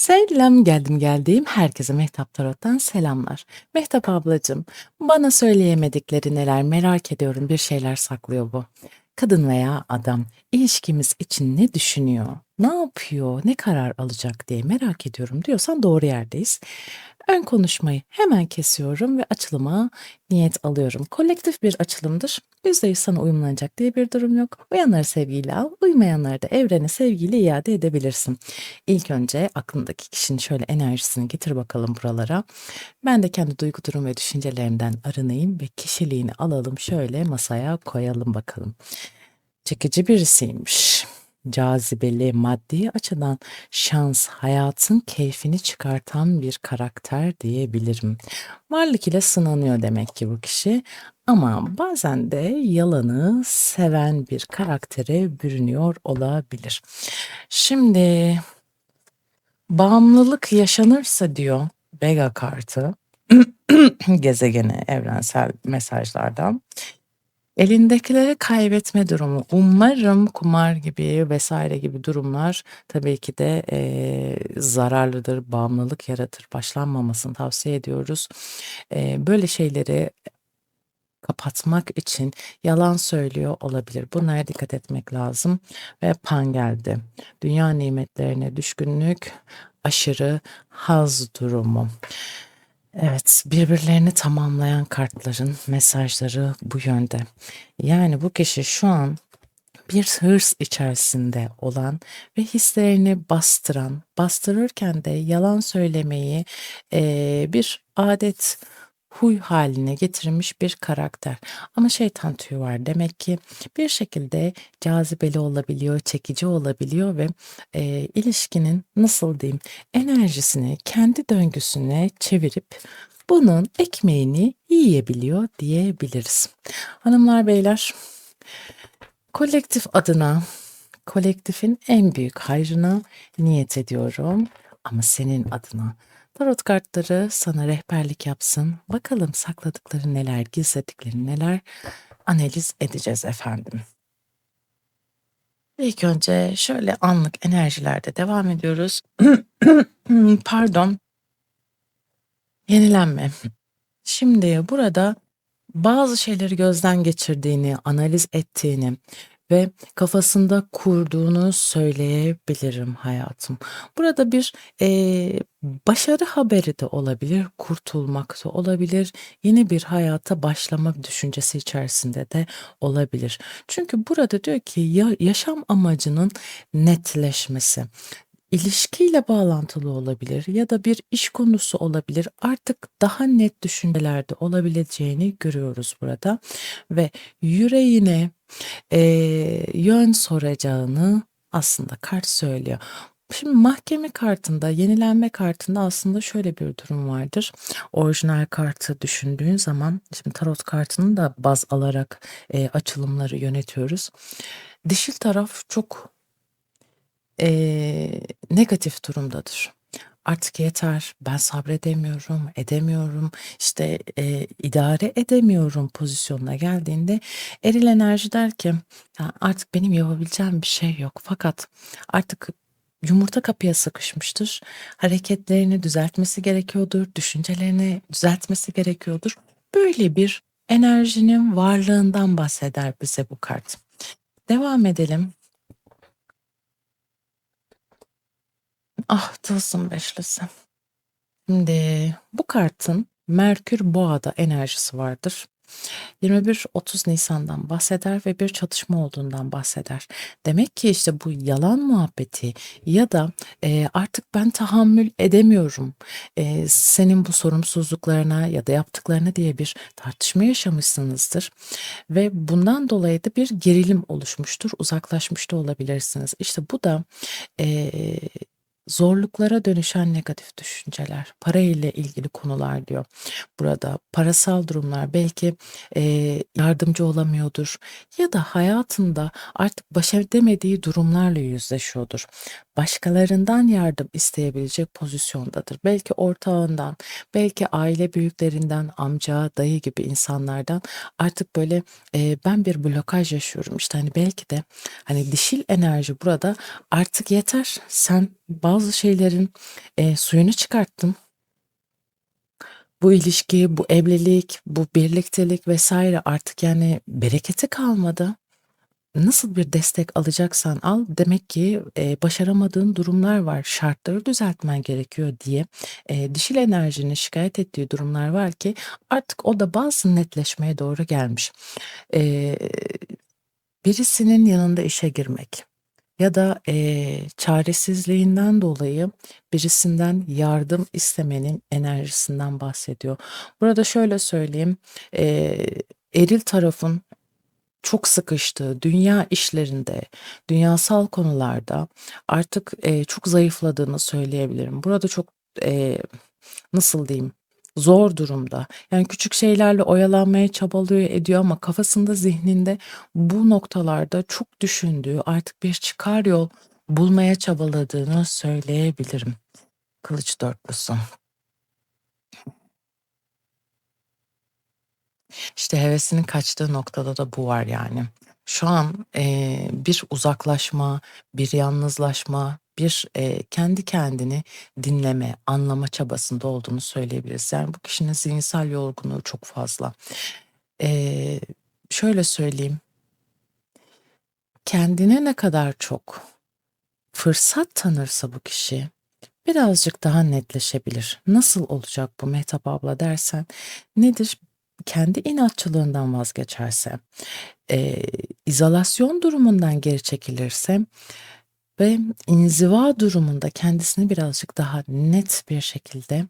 Selam, geldim. Herkese Mehtap Tarot'tan selamlar. Mehtap ablacığım, bana söyleyemedikleri neler merak ediyorum, bir şeyler saklıyor bu. Kadın veya adam, ilişkimiz için ne düşünüyor, ne yapıyor, ne karar alacak diye merak ediyorum diyorsan doğru yerdeyiz. Ön konuşmayı hemen kesiyorum ve açılıma niyet alıyorum. Kolektif bir açılımdır. %100 sana uyumlanacak diye bir durum yok. Uyanları sevgiyle al, uymayanları da evrene sevgiyle iade edebilirsin. İlk önce aklındaki kişinin şöyle enerjisini getir bakalım buralara. Ben de kendi duygu durum ve düşüncelerinden arınayım ve kişiliğini alalım şöyle masaya koyalım bakalım. Çekici birisiymiş. Cazibeli, maddi açıdan şans, hayatın keyfini çıkartan bir karakter diyebilirim. Varlık ile sınanıyor demek ki bu kişi ama bazen de yalanı seven bir karaktere bürünüyor olabilir. Şimdi bağımlılık yaşanırsa diyor Vega kartı gezegene evrensel mesajlardan. Elindekileri kaybetme durumu. Umarım kumar gibi vesaire gibi durumlar tabii ki de zararlıdır, bağımlılık yaratır. Başlanmamasını tavsiye ediyoruz. Böyle şeyleri kapatmak için yalan söylüyor olabilir. Bunlara dikkat etmek lazım ve pan geldi. Dünya nimetlerine düşkünlük, aşırı haz durumu. Evet, birbirlerini tamamlayan kartların mesajları bu yönde. Yani bu kişi şu an bir hırs içerisinde olan ve hislerini bastıran, bastırırken de yalan söylemeyi bir adet, huy haline getirmiş bir karakter. Ama şeytan tüyü var. Demek ki bir şekilde cazibeli olabiliyor, çekici olabiliyor ve ilişkinin nasıl diyeyim enerjisini kendi döngüsüne çevirip bunun ekmeğini yiyebiliyor diyebiliriz. Hanımlar beyler, kolektif adına, kolektifin en büyük hayrına niyet ediyorum ama senin adına. Tarot kartları sana rehberlik yapsın. Bakalım sakladıkları neler, gizledikleri neler analiz edeceğiz efendim. İlk önce şöyle anlık enerjilerde devam ediyoruz. Pardon, yenilenme. Şimdi burada bazı şeyleri gözden geçirdiğini, analiz ettiğini ve kafasında kurduğunu söyleyebilirim hayatım. Burada bir başarı haberi de olabilir, kurtulmak da olabilir, yeni bir hayata başlama düşüncesi içerisinde de olabilir. Çünkü burada diyor ki yaşam amacının netleşmesi. İlişkiyle bağlantılı olabilir ya da bir iş konusu olabilir. Artık daha net düşüncelerde olabileceğini görüyoruz burada ve yüreğine yön soracağını aslında kart söylüyor. Şimdi mahkeme kartında, yenilenme kartında aslında şöyle bir durum vardır. Orijinal kartı düşündüğün zaman, şimdi tarot kartını da baz alarak açılımları yönetiyoruz. Dişil taraf çok negatif durumdadır. Artık yeter, ben sabredemiyorum, edemiyorum, işte, idare edemiyorum pozisyonuna geldiğinde eril enerji der ki, "Ya, artık benim yapabileceğim bir şey yok." Fakat artık yumurta kapıya sıkışmıştır. Hareketlerini düzeltmesi gerekiyordur, düşüncelerini düzeltmesi gerekiyordur. Böyle bir enerjinin varlığından bahseder bize bu kart. Devam edelim. Ah, tılsım beşlisi. Şimdi bu kartın Merkür Boğa'da enerjisi vardır. 21-30 Nisan'dan bahseder ve bir çatışma olduğundan bahseder. Demek ki işte bu yalan muhabbeti ya da artık ben tahammül edemiyorum senin bu sorumsuzluklarına ya da yaptıklarına diye bir tartışma yaşamışsınızdır. Ve bundan dolayı da bir gerilim oluşmuştur, uzaklaşmış da olabilirsiniz. İşte bu da eee, zorluklara dönüşen negatif düşünceler, para ile ilgili konular diyor. Burada parasal durumlar belki yardımcı olamıyordur ya da hayatında artık baş edemediği durumlarla yüzleşiyordur. başkalarından yardım isteyebilecek pozisyondadır. Belki ortağından, belki aile büyüklerinden, amca, dayı gibi insanlardan artık böyle, ben bir blokaj yaşıyorum. İşte, hani, belki de, hani, dişil enerji burada artık yeter. Sen bazı şeylerin, suyunu çıkarttın. Bu ilişki, bu evlilik, bu birliktelik vs. artık, yani, bereketi kalmadı. Nasıl bir destek alacaksan al, demek ki, başaramadığın durumlar var, şartları düzeltmen gerekiyor diye, dişil enerjinin şikâyet ettiği durumlar var ki artık o da bazı netleşmeye doğru gelmiş. Eee, birisinin yanında işe girmek ya da, çaresizliğinden dolayı birisinden yardım istemenin enerjisinden bahsediyor. Burada şöyle söyleyeyim, eee, eril tarafın çok sıkıştığı dünya işlerinde, dünyasal konularda artık, çok zayıfladığını söyleyebilirim. Burada çok, eee, nasıl diyeyim, zor durumda. Yani küçük şeylerle oyalanmaya çabalıyor, ediyor ama kafasında, zihninde bu noktalarda çok düşündüğü, artık bir çıkar yol bulmaya çabaladığını söyleyebilirim. Kılıç dörtlüsü. İşte hevesinin kaçtığı noktada da bu var yani. Şu an, bir uzaklaşma, bir yalnızlaşma, bir, kendi kendini dinleme, anlama çabasında olduğunu söyleyebiliriz. Yani bu kişinin zihinsel yorgunluğu çok fazla. Eee, şöyle söyleyeyim, kendine ne kadar çok fırsat tanırsa bu kişi birazcık daha netleşebilir. Nasıl olacak bu Mehtap abla dersen, nedir? Kendi inatçılığından vazgeçerse, eee, izolasyon durumundan geri çekilirse ve inziva durumunda kendisini birazcık daha net bir şekilde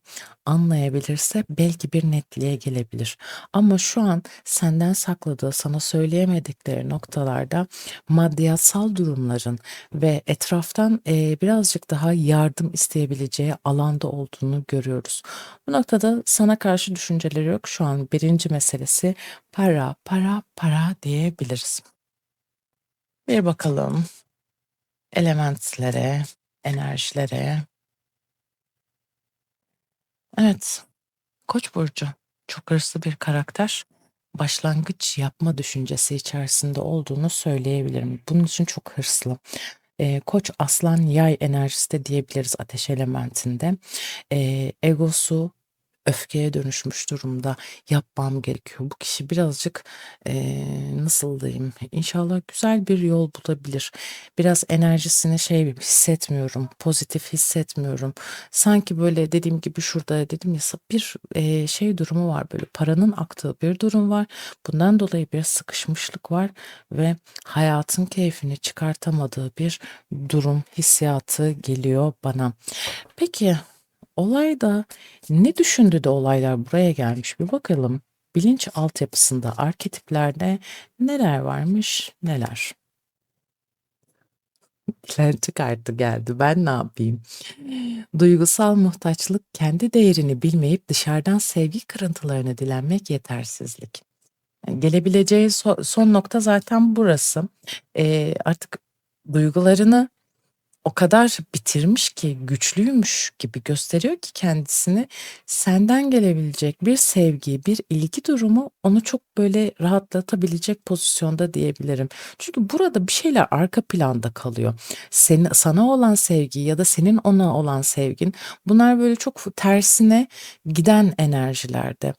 anlayabilirse belki bir netliğe gelebilir. Ama şu an senden sakladığı, sana söyleyemedikleri noktalarda maddiyatsal durumların ve etraftan, birazcık daha yardım isteyebileceği alanda olduğunu görüyoruz. Bu noktada sana karşı düşünceleri yok. Şu an birinci meselesi para, para, para diyebiliriz. Bir bakalım elementlere, enerjilere. Evet, Koç burcu çok hırslı bir karakter. Başlangıç yapma düşüncesi içerisinde olduğunu söyleyebilirim. Bunun için çok hırslı. Koç, aslan, yay enerjisi de diyebiliriz ateş elementinde. Egosu öfkeye dönüşmüş durumda. Yapmam gerekiyor. Bu kişi birazcık, nasıl diyeyim, İnşallah güzel bir yol bulabilir. Biraz enerjisini şey hissetmiyorum, pozitif hissetmiyorum. Sanki böyle dediğim gibi şurada dedim ya bir, şey durumu var, böyle paranın aktığı bir durum var. Bundan dolayı bir sıkışmışlık var ve hayatın keyfini çıkartamadığı bir durum hissiyatı geliyor bana. Peki, olayda ne düşündü de olaylar buraya gelmiş? Bir bakalım. Bilinç altyapısında, arketiplerde neler varmış, neler? Dilenci kartı geldi. Ben ne yapayım? Duygusal muhtaçlık, kendi değerini bilmeyip dışarıdan sevgi kırıntılarını dilenmek, yetersizlik. Yani gelebileceği son nokta zaten burası. Artık duygularını o kadar bitirmiş ki, güçlüymüş gibi gösteriyor ki kendisini, senden gelebilecek bir sevgi, bir ilgi durumu onu çok böyle rahatlatabilecek pozisyonda diyebilirim. Çünkü burada bir şeyler arka planda kalıyor. Sana olan sevgi ya da senin ona olan sevgin, bunlar böyle çok tersine giden enerjilerde.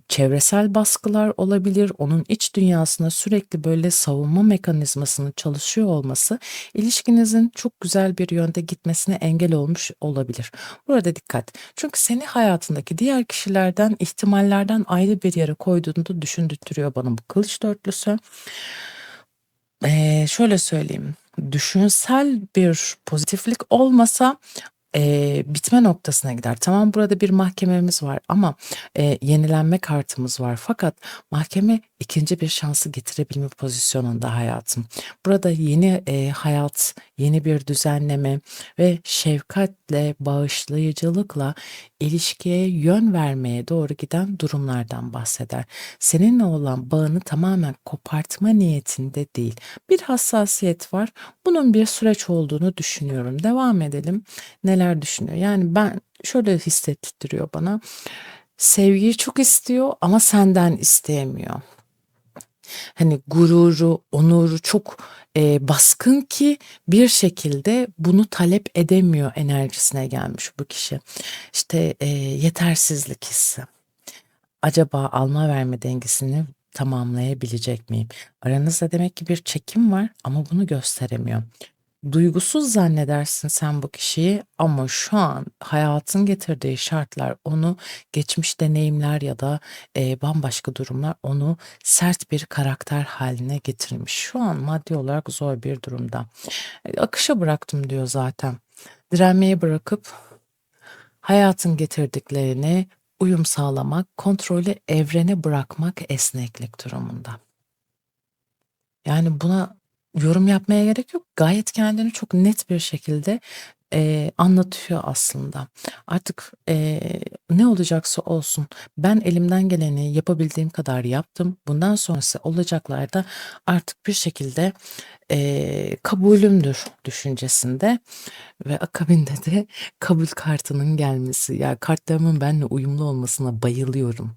Çevresel baskılar olabilir, onun iç dünyasına sürekli böyle savunma mekanizmasının çalışıyor olması ilişkinizin çok güzel bir yönde gitmesine engel olmuş olabilir. Burada dikkat. Çünkü seni hayatındaki diğer kişilerden, ihtimallerden ayrı bir yere koyduğunu da düşündürtüyor bana bu kılıç dörtlüsü. Şöyle söyleyeyim, düşünsel bir pozitiflik olmasa, bitme noktasına gider. Tamam, burada bir mahkememiz var ama, yenilenme kartımız var fakat mahkeme ikinci bir şansı getirebilme pozisyonunda hayatım. Burada yeni, hayat, yeni bir düzenleme ve şefkatle, bağışlayıcılıkla ilişkiye yön vermeye doğru giden durumlardan bahseder. Seninle olan bağını tamamen kopartma niyetinde değil. Bir hassasiyet var. Bunun bir süreç olduğunu düşünüyorum. Devam edelim. Neler düşünüyor? Yani ben şöyle hissettiriyor bana. Sevgiyi çok istiyor ama senden isteyemiyor. Hani gururu, onuru çok, baskın ki bir şekilde bunu talep edemiyor enerjisine gelmiş bu kişi. İşte, yetersizlik hissi. Acaba alma verme dengesini tamamlayabilecek miyim? Aranızda demek ki bir çekim var ama bunu gösteremiyor. Duygusuz zannedersin sen bu kişiyi ama şu an hayatın getirdiği şartlar onu geçmiş deneyimler ya da, bambaşka durumlar onu sert bir karakter haline getirmiş. Şu an maddi olarak zor bir durumda. "Akışa bıraktım." diyor zaten. Direnmeyi bırakıp hayatın getirdiklerine uyum sağlamak, kontrolü evrene bırakmak esneklik durumunda. Yani buna yorum yapmaya gerek yok. Gayet kendini çok net bir şekilde, anlatıyor aslında. Artık, ne olacaksa olsun ben elimden geleni yapabildiğim kadar yaptım. Bundan sonrası olacaklar da artık bir şekilde, kabulümdür düşüncesinde ve akabinde de kabul kartının gelmesi. Ya, kartlarımın benimle uyumlu olmasına bayılıyorum.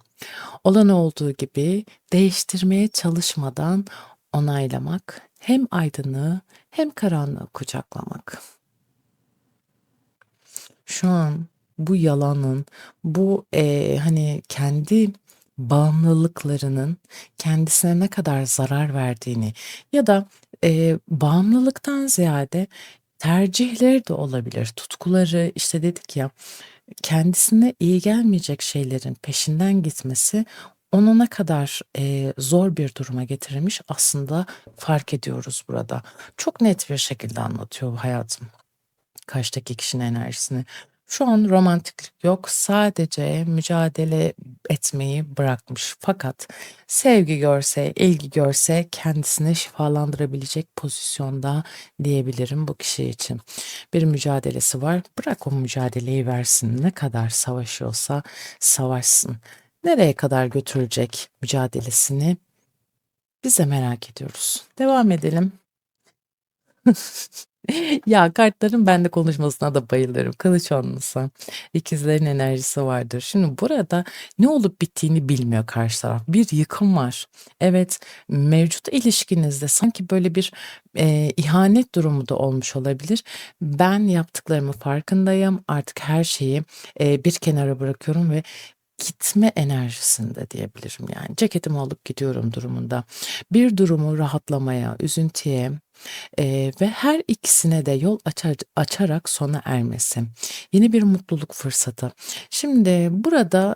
Olan olduğu gibi değiştirmeye çalışmadan onaylamak, hem aydınlığı hem karanlığı kucaklamak. Şu an bu yalanın, bu, hani, kendi bağımlılıklarının kendisine ne kadar zarar verdiğini ya da, bağımlılıktan ziyade tercihleri de olabilir, tutkuları, işte, dedik ya, kendisine iyi gelmeyecek şeylerin peşinden gitmesi onu ne kadar, zor bir duruma getirmiş aslında fark ediyoruz burada. Çok net bir şekilde anlatıyor hayatım karşıdaki kişinin enerjisini. Şu an romantiklik yok, sadece mücadele etmeyi bırakmış. Fakat sevgi görse, ilgi görse kendisini şifalandırabilecek pozisyonda diyebilirim bu kişi için. Bir mücadelesi var, bırak o mücadeleyi versin. Ne kadar savaşıyorsa savaşsın. Nereye kadar götürecek mücadelesini biz de merak ediyoruz. Devam edelim. Ya, kartların benimle konuşmasına da bayılırım. Kılıç onlusu. İkizlerin enerjisi vardır. Şimdi burada ne olup bittiğini bilmiyor karşı taraf. Bir yıkım var. Evet, mevcut ilişkinizde sanki böyle bir, ihanet durumu da olmuş olabilir. Ben yaptıklarımın farkındayım. Artık her şeyi, bir kenara bırakıyorum ve gitme enerjisinde diyebilirim yani. Ceketimi alıp gidiyorum durumunda. Bir durumu rahatlamaya, üzüntüye, ve her ikisine de yol açarak sona ermesi. Yeni bir mutluluk fırsatı. Şimdi burada,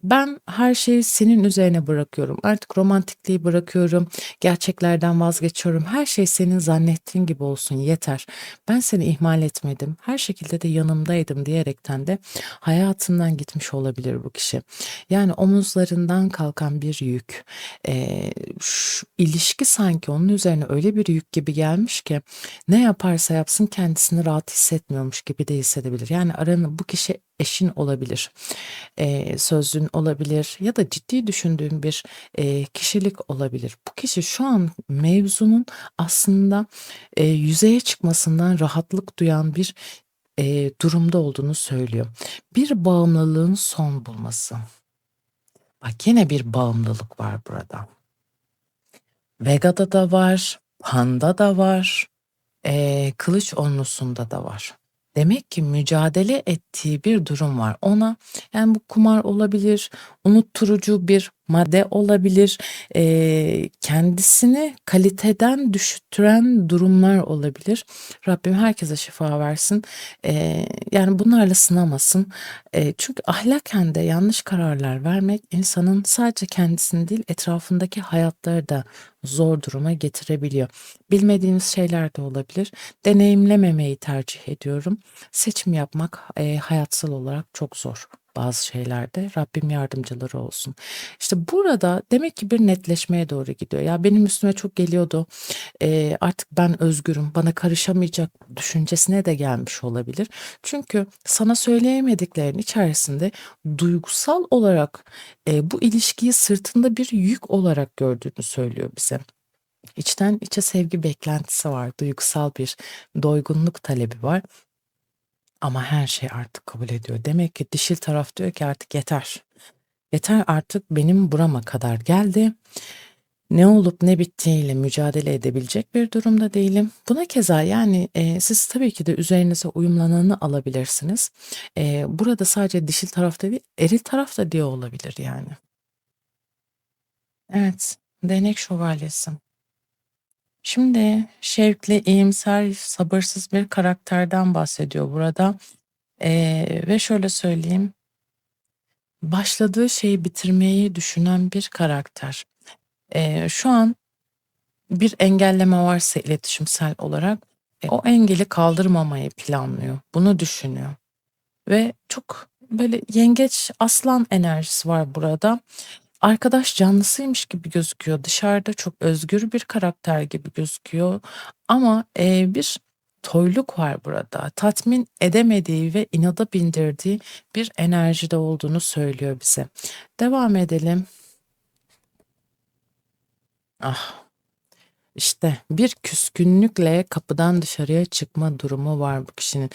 ben her şeyi senin üzerine bırakıyorum. Artık romantikliği bırakıyorum, gerçeklerden vazgeçiyorum. Her şey senin zannettiğin gibi olsun yeter. Ben seni ihmal etmedim. Her şekilde de yanımdaydım diyerekten de hayatından gitmiş olabilir bu kişi. Yani omuzlarından kalkan bir yük. Şu ilişki sanki onun üzerine öyle bir yük gibi gelmiş ki ne yaparsa yapsın kendisini rahat hissetmiyormuş gibi de hissedebilir. Yani bu kişi eşin olabilir, sözlün olabilir ya da ciddi düşündüğün bir, kişilik olabilir. Bu kişi şu an mevzunun aslında, yüzeye çıkmasından rahatlık duyan bir, durumda olduğunu söylüyor. Bir bağımlılığın son bulması. Bak yine bir bağımlılık var burada. Vega'da da var, Pan'da da var, Kılıç Onlusu'nda da var. Demek ki mücadele ettiği bir durum var. Ona yani bu kumar olabilir, unutturucu bir madde olabilir, kendisini kaliteden düşüttüren durumlar olabilir. Rabbim herkese şifa versin. Yani bunlarla sınamasın. Çünkü ahlaken de yanlış kararlar vermek insanın sadece kendisini değil etrafındaki hayatları da zor duruma getirebiliyor. Bilmediğimiz şeyler de olabilir. Deneyimlememeyi tercih ediyorum. Seçim yapmak, hayatsal olarak çok zor. bazı şeylerde. Rabbim yardımcıları olsun. İşte burada demek ki bir netleşmeye doğru gidiyor. Ya benim üstüme çok geliyordu. Artık ben özgürüm, bana karışamayacak düşüncesine de gelmiş olabilir. Çünkü sana söyleyemediklerin içerisinde duygusal olarak bu ilişkiyi sırtında bir yük olarak gördüğünü söylüyor bize. İçten içe sevgi beklentisi var, duygusal bir doygunluk talebi var ama her şey artık kabul ediyor. Demek ki dişil taraf diyor ki artık yeter. Yeter artık benim burama kadar geldi. Ne olup ne bittiğiyle mücadele edebilecek bir durumda değilim. Buna keza yani siz tabii ki de üzerinize uyumlananı alabilirsiniz. Burada sadece dişil taraf değil, eril taraf da diyor olabilir yani. Evet, değnek şövalyesi. Şimdi şevkli, iyimser, sabırsız bir karakterden bahsediyor burada. Ve şöyle söyleyeyim, başladığı şeyi bitirmeyi düşünen bir karakter. Şu an bir engelleme varsa iletişimsel olarak o engeli kaldırmamayı planlıyor. Bunu düşünüyor ve çok böyle yengeç aslan enerjisi var burada. Arkadaş canlısıymış gibi gözüküyor. Dışarıda çok özgür bir karakter gibi gözüküyor. Ama bir toyluk var burada. Tatmin edemediği ve inada bindirdiği bir enerjide olduğunu söylüyor bize. Devam edelim. Ah, işte bir küskünlükle kapıdan dışarıya çıkma durumu var bu kişinin.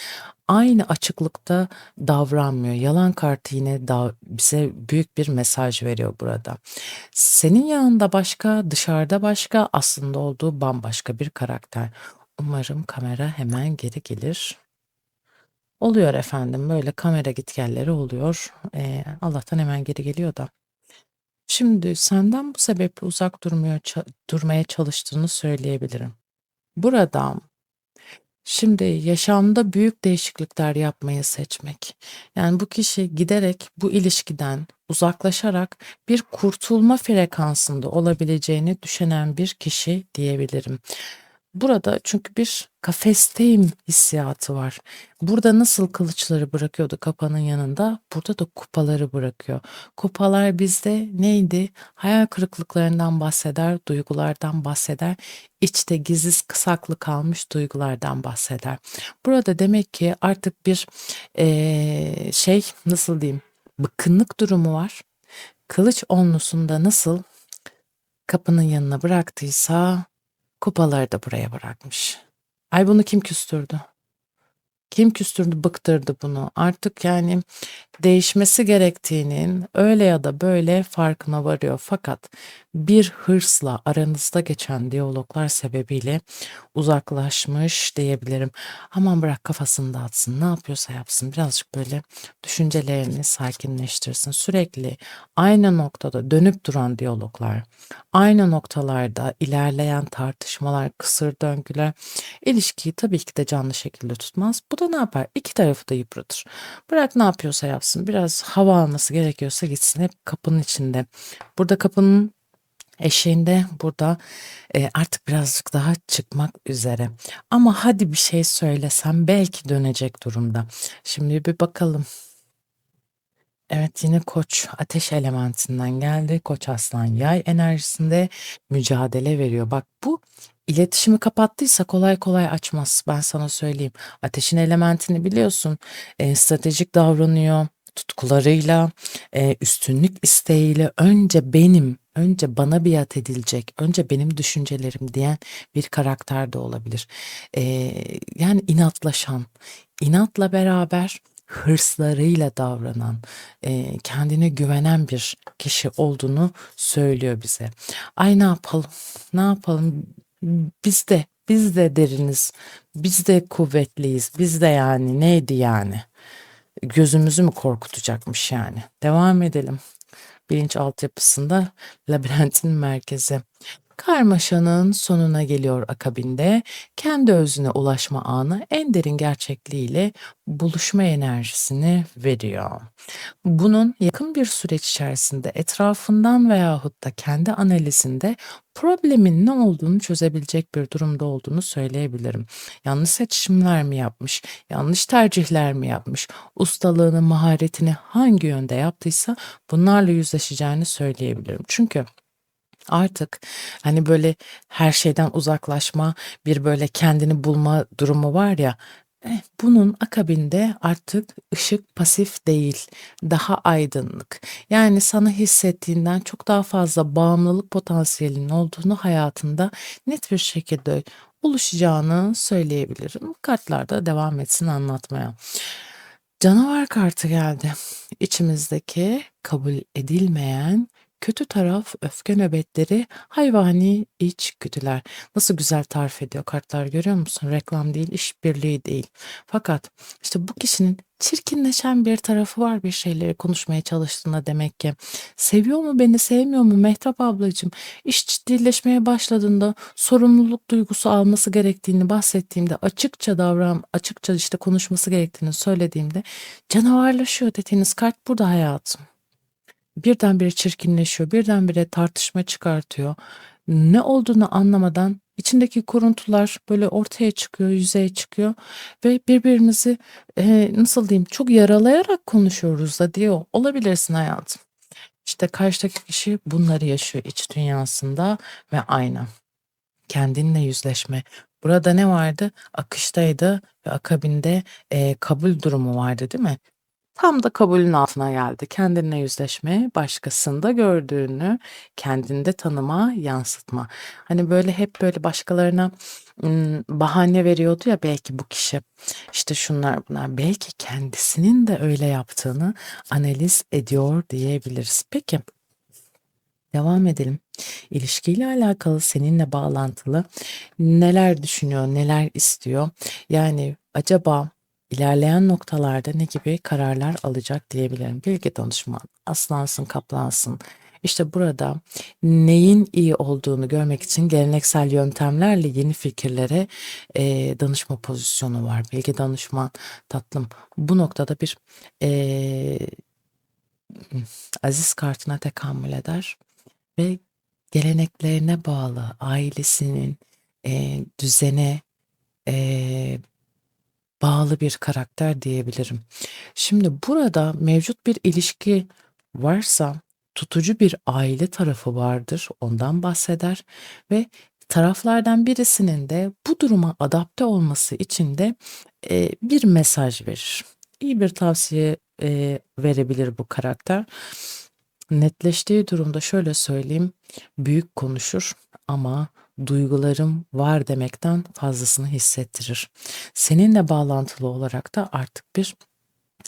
Aynı açıklıkta davranmıyor. Yalan kartı yine bize büyük bir mesaj veriyor burada. Senin yanında başka, dışarıda başka, aslında olduğu bambaşka bir karakter. Umarım kamera hemen geri gelir. Oluyor efendim, böyle kamera gitgelleri oluyor. Allah'tan hemen geri geliyor da. Şimdi senden bu sebeple uzak durmaya çalıştığını söyleyebilirim. Burada şimdi yaşamda büyük değişiklikler yapmayı seçmek. Yani bu kişi giderek bu ilişkiden uzaklaşarak bir kurtulma frekansında olabileceğini düşünen bir kişi diyebilirim. Burada çünkü bir kafesteyim hissiyatı var. Burada nasıl kılıçları bırakıyordu kapanın yanında, burada da kupaları bırakıyor. Kupalar bizde neydi? Hayal kırıklıklarından bahseder, duygulardan bahseder, içte gizli saklı kalmış duygulardan bahseder. Burada demek ki artık bir nasıl diyeyim, bıkkınlık durumu var. Kılıç onlusunda nasıl kapının yanına bıraktıysa kupaları da buraya bırakmış. Ay bunu kim küstürdü? Kim küstürdü, bıktırdı bunu? Artık yani değişmesi gerektiğinin öyle ya da böyle farkına varıyor. Fakat bir hırsla aranızda geçen diyaloglar sebebiyle uzaklaşmış diyebilirim. Aman bırak kafasını dağıtsın, ne yapıyorsa yapsın. Birazcık böyle düşüncelerini sakinleştirsin. Sürekli aynı noktada dönüp duran diyaloglar, aynı noktalarda ilerleyen tartışmalar, kısır döngüler ilişkiyi tabii ki de canlı şekilde tutmaz. Bu da ne yapar? İki tarafı da yıpratır. Bırak ne yapıyorsa yapsın. Biraz hava alması gerekiyorsa gitsin. Hep kapının içinde. Burada kapının eşiğinde, burada artık birazcık daha çıkmak üzere. Ama hadi bir şey söylesem belki dönecek durumda. Şimdi bir bakalım. Evet, yine Koç ateş elementinden geldi. Koç aslan yay enerjisinde mücadele veriyor. Bak bu iletişimi kapattıysa kolay kolay açmaz. Ben sana söyleyeyim. Ateşin elementini biliyorsun. Stratejik davranıyor. Tutkularıyla, üstünlük isteğiyle önce bana biat edilecek, önce benim düşüncelerim diyen bir karakter de olabilir. Yani inatlaşan, inatla beraber hırslarıyla davranan, kendine güvenen bir kişi olduğunu söylüyor bize. Ay ne yapalım, ne yapalım? Biz de deriniz, biz de kuvvetliyiz, biz de yani neydi yani? Gözümüzü mü korkutacakmış yani? Devam edelim. Bilinç altyapısında labirentin merkezi. Karmaşanın sonuna geliyor akabinde, kendi özüne ulaşma anı en derin gerçekliğiyle buluşma enerjisini veriyor. Bunun yakın bir süreç içerisinde etrafından veyahut da kendi analizinde problemin ne olduğunu çözebilecek bir durumda olduğunu söyleyebilirim. Yanlış seçimler mi yapmış, yanlış tercihler mi yapmış, ustalığını, maharetini hangi yönde yaptıysa bunlarla yüzleşeceğini söyleyebilirim. Çünkü artık, hani, böyle, her şeyden uzaklaşma, bir, böyle, kendini bulma durumu var ya, bunun akabinde artık ışık pasif değil, daha aydınlık. Yani sana hissettiğinden çok daha fazla bağımlılık potansiyelinin olduğunu hayatında net bir şekilde oluşacağını söyleyebilirim. Kartlar da devam etsin anlatmaya. Canavar kartı geldi. İçimizdeki kabul edilmeyen kötü taraf, öfke nöbetleri, hayvani içgüdüler. Nasıl güzel tarif ediyor kartlar, görüyor musun? Reklam değil, işbirliği değil. Fakat işte bu kişinin çirkinleşen bir tarafı var bir şeyleri konuşmaya çalıştığında demek ki. Seviyor mu beni, sevmiyor mu Mehtap ablacığım? İş ciddileşmeye başladığında sorumluluk duygusu alması gerektiğini bahsettiğimde, açıkça işte konuşması gerektiğini söylediğimde canavarlaşıyor dediğiniz kart burada hayatım. Birdenbire çirkinleşiyor, birdenbire tartışma çıkartıyor. Ne olduğunu anlamadan içindeki kuruntular böyle ortaya çıkıyor, yüzeye çıkıyor ve birbirimizi, nasıl diyeyim, çok yaralayarak konuşuyoruz da diyor olabilirsin hayatım. İşte karşıdaki kişi bunları yaşıyor iç dünyasında ve aynen kendinle yüzleşme. Burada ne vardı? Akıştaydı ve akabinde, kabul durumu vardı, değil mi? Tam da kabulün altına geldi. Kendinle yüzleşme, başkasında gördüğünü kendinde tanıma, yansıtma. Hani, böyle, hep, böyle, başkalarına, bahane veriyordu ya belki bu kişi, işte, şunlar bunlar. Belki kendisinin de öyle yaptığını analiz ediyor diyebiliriz. Peki, devam edelim. İlişkiyle alakalı, seninle bağlantılı neler düşünüyor, neler istiyor? Yani acaba ilerleyen noktalarda ne gibi kararlar alacak diyebilirim. Bilgi danışman, aslansın, kaplansın. İşte burada neyin iyi olduğunu görmek için geleneksel yöntemlerle yeni fikirlere danışma pozisyonu var. Bilgi danışman tatlım. Bu noktada bir eee, aziz kartına tekamül eder ve geleneklerine bağlı, ailesinin düzene eee, bağlı bir karakter diyebilirim. Şimdi burada mevcut bir ilişki varsa tutucu bir aile tarafı vardır, ondan bahseder ve taraflardan birisinin de bu duruma adapte olması için de bir mesaj verir. İyi bir tavsiye verebilir bu karakter. Netleştiği durumda şöyle söyleyeyim, büyük konuşur ama duygularım var demekten fazlasını hissettirir. Seninle bağlantılı olarak da artık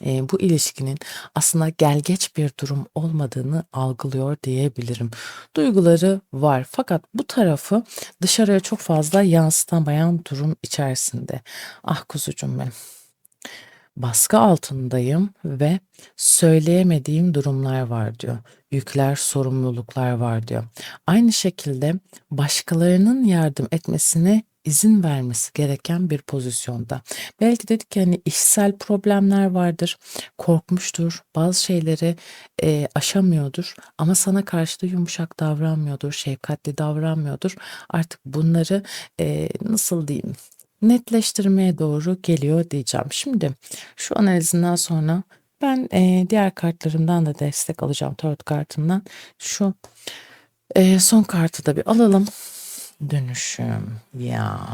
bu ilişkinin aslında gelgeç bir durum olmadığını algılıyor diyebilirim. Duyguları var fakat bu tarafı dışarıya çok fazla yansıtamayan durum içerisinde. Ah kuzucuğum benim. Baskı altındayım ve söyleyemediğim durumlar var diyor. Yükler, sorumluluklar var diyor. Aynı şekilde başkalarının yardım etmesine izin vermesi gereken bir pozisyonda. Belki dedik ki hani işsel problemler vardır, korkmuştur, bazı şeyleri aşamıyordur ama sana karşı da yumuşak davranmıyordur, şefkatli davranmıyordur. Artık bunları nasıl diyeyim, netleştirmeye doğru geliyor diyeceğim. Şimdi şu analizinden sonra ben, diğer kartlarımdan da destek alacağım, tarot kartımdan. Şu, son kartı da bir alalım. Dönüşüm. Ya,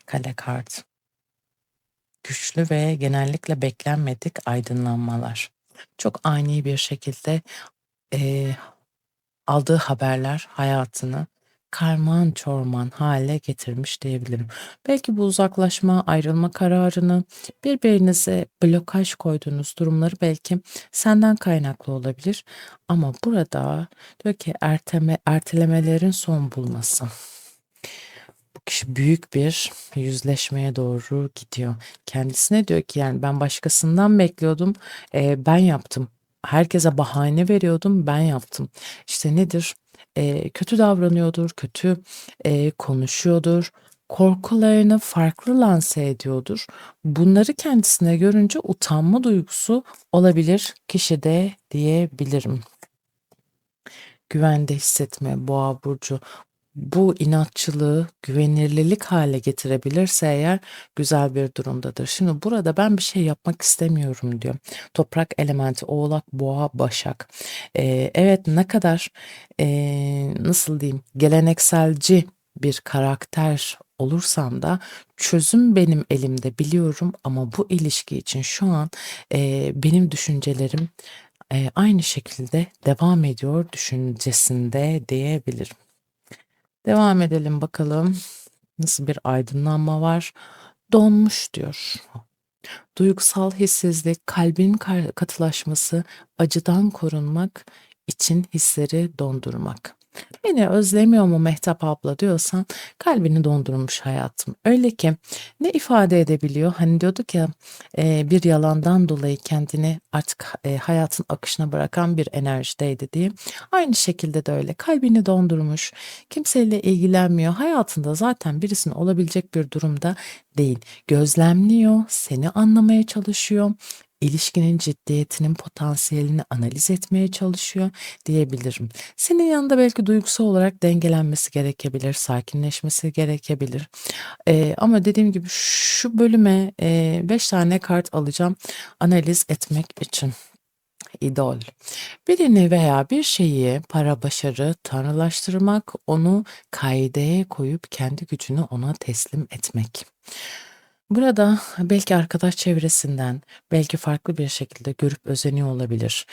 kale kartı. Güçlü ve genellikle beklenmedik aydınlanmalar. Çok ani bir şekilde, eee aldığı haberler hayatını karman çorman hale getirmiş diyebilirim. Belki bu uzaklaşma, ayrılma kararını, birbirinize blokaj koyduğunuz durumları belki senden kaynaklı olabilir ama burada diyor ki ertelemelerin son bulması. Bu kişi büyük bir yüzleşmeye doğru gidiyor. Kendisine diyor ki yani ben başkasından bekliyordum, ben yaptım. Herkese bahane veriyordum, ben yaptım. İşte nedir? kötü davranıyordur, kötü, konuşuyordur, korkularını farklı lanse ediyordur. Bunları kendisine görünce utanma duygusu olabilir kişide diyebilirim. Güvende hissetme Boğa burcu. Bu inatçılığı güvenilirlik hale getirebilirse eğer güzel bir durumdadır. Şimdi burada ben bir şey yapmak istemiyorum diyor. Toprak elementi Oğlak, Boğa, Başak. Evet ne kadar nasıl diyeyim gelenekselci bir karakter olursam da çözüm benim elimde biliyorum ama bu ilişki için şu an benim düşüncelerim aynı şekilde devam ediyor düşüncesinde diyebilirim. Devam edelim bakalım. Nasıl bir aydınlanma var? Donmuş diyor. Duygusal hissizlik, kalbin katılaşması, acıdan korunmak için hisleri dondurmak. Beni özlemiyor mu Mehtap abla diyorsan kalbini dondurmuş hayatım. Öyle ki ne ifade edebiliyor? Hani diyorduk ya bir yalandan dolayı kendini artık hayatın akışına bırakan bir enerjideydi diye. Aynı şekilde de öyle kalbini dondurmuş, kimseyle ilgilenmiyor. Hayatında zaten birisinin olabilecek bir durumda değil. Gözlemliyor, seni anlamaya çalışıyor. İlişkinin ciddiyetinin potansiyelini analiz etmeye çalışıyor diyebilirim. Senin yanında belki duygusal olarak dengelenmesi gerekebilir, sakinleşmesi gerekebilir. Ama dediğim gibi şu bölüme 5 tane kart alacağım analiz etmek için. İdol. Birini veya bir şeyi para, başarı, tanrılaştırmak, onu kaideye koyup kendi gücünü ona teslim etmek. Burada belki arkadaş çevresinden, belki farklı bir şekilde görüp özeniyor olabilir.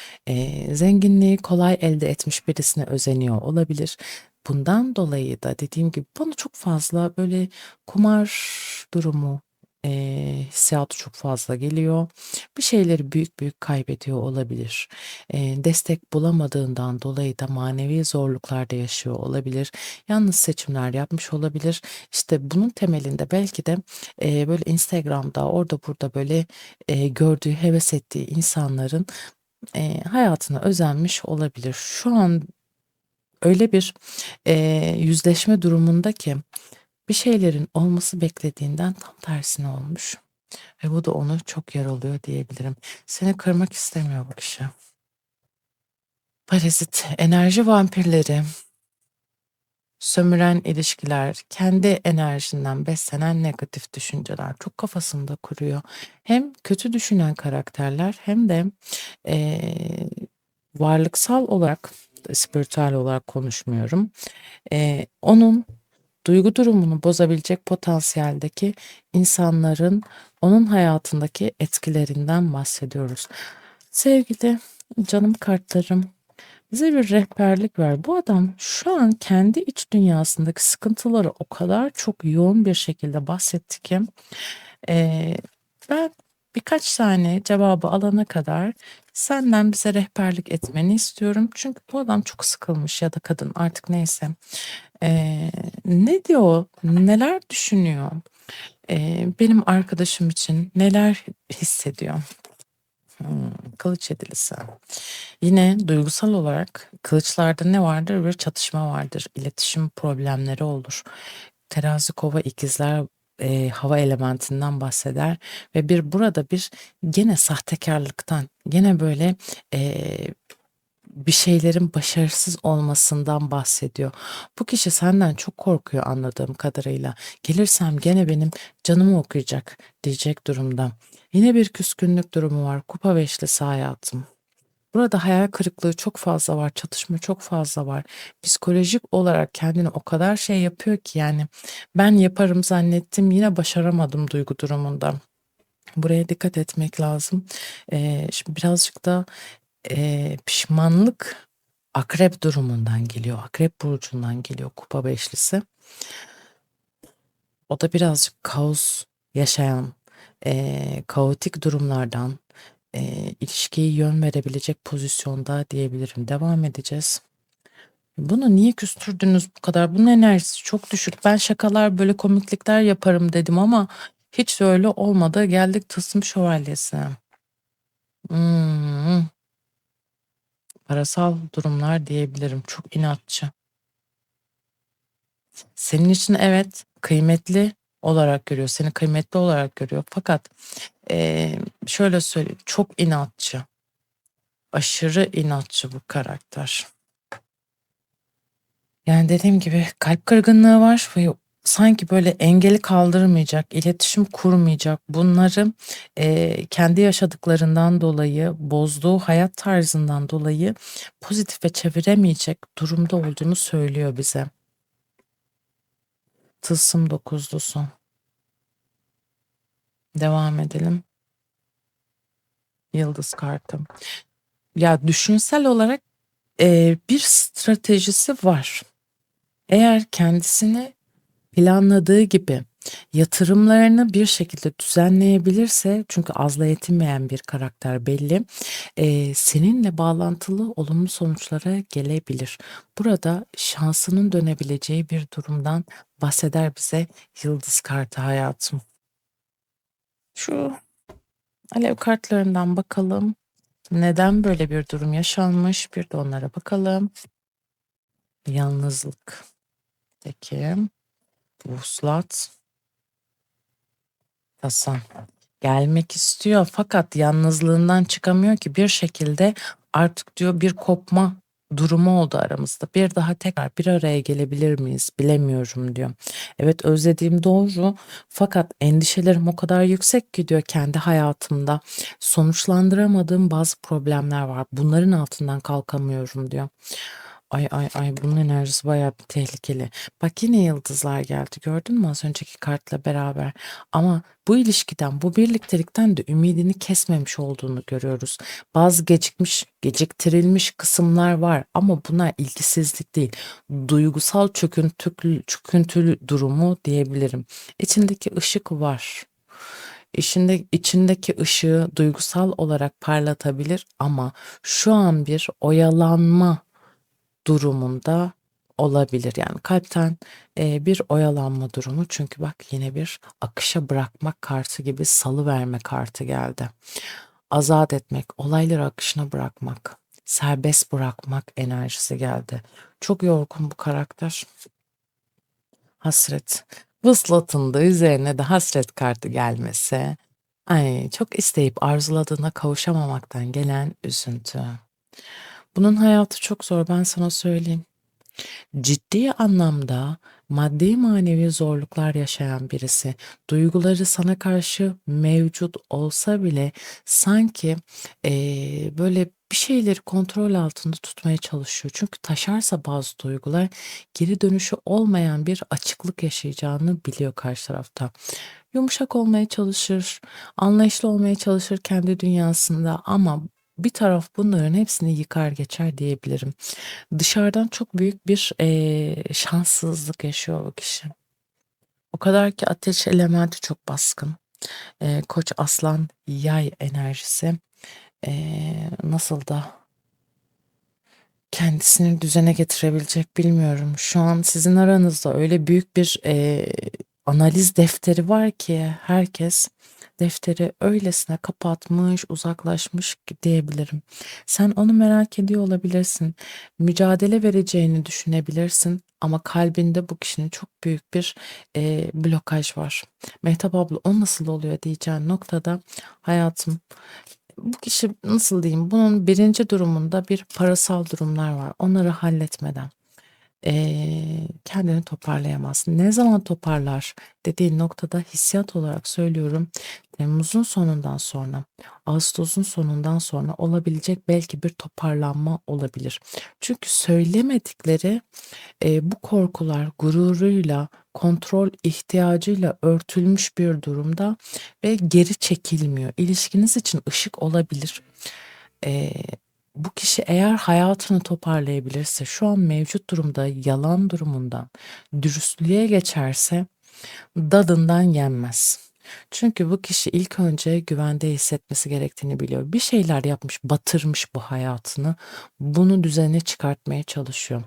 Zenginliği kolay elde etmiş birisine özeniyor olabilir. Bundan dolayı da dediğim gibi bana çok fazla böyle kumar durumu, hissiyatı çok fazla geliyor. Bir şeyleri büyük büyük kaybediyor olabilir. Destek bulamadığından dolayı da manevi zorluklarda yaşıyor olabilir. Yanlış seçimler yapmış olabilir. İşte bunun temelinde belki de böyle Instagram'da orada burada böyle gördüğü, heves ettiği insanların hayatına özenmiş olabilir. Şu an öyle bir yüzleşme durumunda ki bir şeylerin olması beklediğinden tam tersine olmuş. Ve bu da onu çok yaralıyor diyebilirim. Seni kırmak istemiyor bu kişi. Parazit, enerji vampirleri, sömüren ilişkiler, kendi enerjinden beslenen negatif düşünceler çok kafasında kuruyor. Hem kötü düşünen karakterler hem de eee, varlıksal olarak, spiritüel olarak konuşmuyorum. Onun duygu durumunu bozabilecek potansiyeldeki insanların onun hayatındaki etkilerinden bahsediyoruz. Sevgili canım kartlarım, bize bir rehberlik ver. Bu adam şu an kendi iç dünyasındaki sıkıntıları o kadar çok yoğun bir şekilde bahsetti ki eee, ben birkaç tane cevabı alana kadar senden bize rehberlik etmeni istiyorum. Çünkü bu adam çok sıkılmış ya da kadın artık neyse. Ne diyor? Neler düşünüyor? Benim arkadaşım için neler hissediyor? Kılıç yedilisi. Yine duygusal olarak kılıçlarda ne vardır? Bir çatışma vardır. İletişim problemleri olur. Terazi, kova, ikizler hava elementinden bahseder ve burada bir gene sahtekarlıktan, gene böyle bir şeylerin başarısız olmasından bahsediyor. Bu kişi senden çok korkuyor anladığım kadarıyla. Gelirsem gene benim canımı okuyacak diyecek durumda. Yine bir küskünlük durumu var. Kupa beşlisi hayatım. Burada hayal kırıklığı çok fazla var, çatışma çok fazla var. Psikolojik olarak kendini o kadar şey yapıyor ki yani ben yaparım zannettim yine başaramadım duygu durumunda. Buraya dikkat etmek lazım. Şimdi birazcık da pişmanlık akrep durumundan geliyor. Akrep burcundan geliyor kupa beşlisi. O da birazcık kaos yaşayan, kaotik durumlardan, ilişkiye yön verebilecek pozisyonda diyebilirim. Devam edeceğiz. Bunu niye küstürdünüz bu kadar? Bunun enerjisi çok düşük. Ben şakalar böyle komiklikler yaparım dedim ama hiç de öyle olmadı. Geldik tılsım şövalyesi. Hmm, parasal durumlar diyebilirim. Çok inatçı. Senin için evet, kıymetli olarak görüyor, seni kıymetli olarak görüyor fakat, şöyle söyleyeyim, çok inatçı, aşırı inatçı bu karakter. Yani, dediğim gibi kalp kırgınlığı var ve sanki böyle engeli kaldırmayacak, iletişim kurmayacak, bunları, kendi yaşadıklarından dolayı, bozduğu hayat tarzından dolayı pozitife çeviremeyecek durumda olduğunu söylüyor bize. Tılsım dokuzlusu. Devam edelim. Yıldız kartı. Ya, düşünsel olarak, bir stratejisi var. Eğer kendisini planladığı gibi yatırımlarını bir şekilde düzenleyebilirse, çünkü azla yetinmeyen bir karakter belli, seninle bağlantılı olumlu sonuçlara gelebilir. Burada şansının dönebileceği bir durumdan bahseder bize yıldız kartı hayatım. Şu alev kartlarından bakalım. Neden böyle bir durum yaşanmış? Bir de onlara bakalım. Yalnızlık. Peki. Vuslat. Hasan. Gelmek istiyor fakat yalnızlığından çıkamıyor ki bir şekilde artık diyor bir kopma durumu oldu aramızda. Bir daha tekrar bir araya gelebilir miyiz bilemiyorum diyor. Evet özlediğim doğru fakat endişelerim o kadar yüksek ki diyor kendi hayatımda sonuçlandıramadığım bazı problemler var. Bunların altından kalkamıyorum diyor. Ay ay ay bunun enerjisi bayağı bir tehlikeli. Bak yine yıldızlar geldi gördün mü az önceki kartla beraber. Ama bu ilişkiden, bu birliktelikten de ümidini kesmemiş olduğunu görüyoruz. Bazı geciktirilmiş kısımlar var ama bunlar ilgisizlik değil. Duygusal çöküntülü durumu diyebilirim. İçindeki ışık var. İçindeki ışığı duygusal olarak parlatabilir ama şu an bir oyalanma durumunda olabilir. Yani kalpten, bir oyalanma durumu çünkü bak yine bir akışa bırakmak kartı gibi salıverme kartı geldi. Azat etmek, olayları akışına bırakmak, serbest bırakmak enerjisi geldi. Çok yorgun bu karakter. Hasret. Vuslatın da üzerine de hasret kartı gelmesi. Ay çok isteyip arzuladığına kavuşamamaktan gelen üzüntü. Bunun hayatı çok zor ben sana söyleyeyim. Ciddi anlamda maddi manevi zorluklar yaşayan birisi. Duyguları sana karşı mevcut olsa bile sanki, böyle bir şeyleri kontrol altında tutmaya çalışıyor. Çünkü taşarsa bazı duygular geri dönüşü olmayan bir açıklık yaşayacağını biliyor karşı tarafta. Yumuşak olmaya çalışır, anlayışlı olmaya çalışır kendi dünyasında ama bir taraf bunların hepsini yıkar geçer diyebilirim. Dışarıdan çok büyük bir, şanssızlık yaşıyor o kişi. O kadar ki ateş elementi çok baskın. Koç, aslan, yay enerjisi, nasıl da kendisini düzene getirebilecek bilmiyorum. Şu an sizin aranızda öyle büyük bir, analiz defteri var ki herkes defteri öylesine kapatmış, uzaklaşmış ki diyebilirim. Sen onu merak ediyor olabilirsin. Mücadele vereceğini düşünebilirsin ama kalbinde bu kişinin çok büyük bir, blokaj var. "Mehtap abla o nasıl oluyor?" diyeceğin noktada hayatım bu kişi nasıl diyeyim, bunun birinci durumunda bir parasal durumlar var. Onları halletmeden, kendini toparlayamaz. Ne zaman toparlar dediğin noktada hissiyat olarak söylüyorum, temmuzun sonundan sonra, ağustosun sonundan sonra olabilecek belki bir toparlanma olabilir. Çünkü söylemedikleri bu korkular gururuyla, kontrol ihtiyacıyla örtülmüş bir durumda ve geri çekilmiyor. İlişkiniz için ışık olabilir. Eee, Bu kişi eğer hayatını toparlayabilirse, şu an mevcut durumda yalan durumundan dürüstlüğe geçerse dadından yenmez. Çünkü bu kişi ilk önce güvende hissetmesi gerektiğini biliyor. Bir şeyler yapmış, batırmış bu hayatını. Bunu düzene çıkartmaya çalışıyor.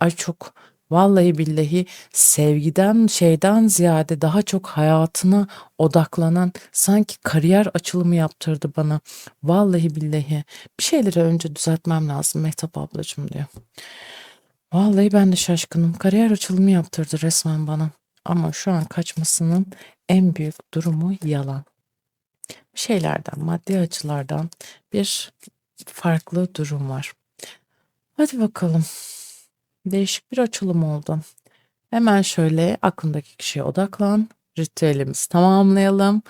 Ay çok vallahi billahi sevgiden şeyden ziyade daha çok hayatına odaklanan sanki kariyer açılımı yaptırdı bana. Vallahi billahi bir şeyleri önce düzeltmem lazım Mehtap ablacığım diyor. Vallahi ben de şaşkınım. Kariyer açılımı yaptırdı resmen bana. Ama şu an kaçmasının en büyük durumu yalan. Şeylerden, maddi açılardan bir farklı durum var. Hadi bakalım. Değişik bir açılım oldu. Hemen şöyle aklındaki kişiye odaklan. Ritüelimizi tamamlayalım.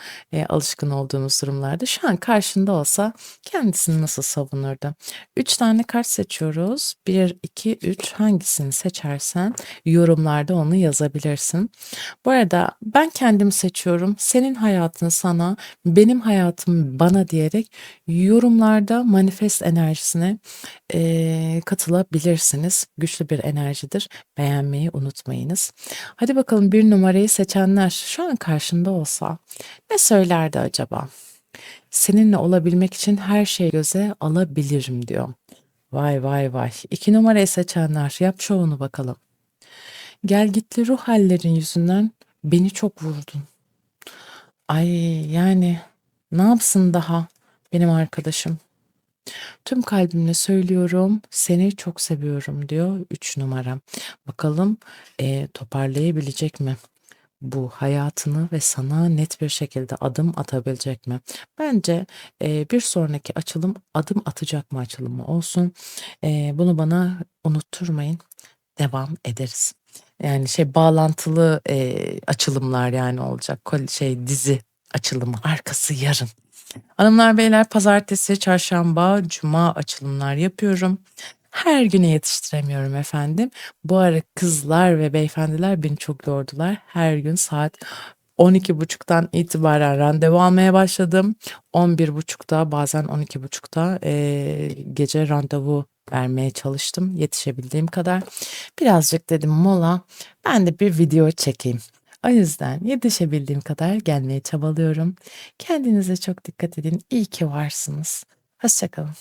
Alışkın olduğumuz durumlarda. Şu an karşında olsa kendisini nasıl savunurdu? 3 tane kart seçiyoruz. Bir, 2, 3. Hangisini seçersen yorumlarda onu yazabilirsin. Bu arada ben kendimi seçiyorum. Senin hayatın sana, benim hayatım bana diyerek yorumlarda manifest enerjisine katılabilirsiniz. Güçlü bir enerjidir. Beğenmeyi unutmayınız. Hadi bakalım bir numarayı seçenler şu an karşında olsa ne söylerdi acaba? Seninle olabilmek için her şeyi göze alabilirim diyor. Vay vay vay. 2 numarayı seçenler yap şovunu bakalım. Gelgitli ruh hallerin yüzünden beni çok vurdun. Ay yani ne yapsın daha benim arkadaşım? Tüm kalbimle söylüyorum, seni çok seviyorum diyor 3 numara. Bakalım toparlayabilecek mi? Bu hayatını ve sana net bir şekilde adım atabilecek mi? Bence bir sonraki açılım adım atacak mı açılımı olsun. Bunu bana unutturmayın. Devam ederiz. Yani şey bağlantılı açılımlar yani olacak. Dizi açılımı arkası yarın. Hanımlar beyler pazartesi, çarşamba, cuma açılımlar yapıyorum. Her güne yetiştiremiyorum efendim. Bu ara kızlar ve beyefendiler beni çok yordular. Her gün saat 12.30'dan itibaren randevu almaya başladım. 11.30'da bazen 12.30'da gece randevu vermeye çalıştım yetişebildiğim kadar. Birazcık dedim mola ben de bir video çekeyim. O yüzden yetişebildiğim kadar gelmeye çabalıyorum. Kendinize çok dikkat edin. İyi ki varsınız. Hoşça kalın.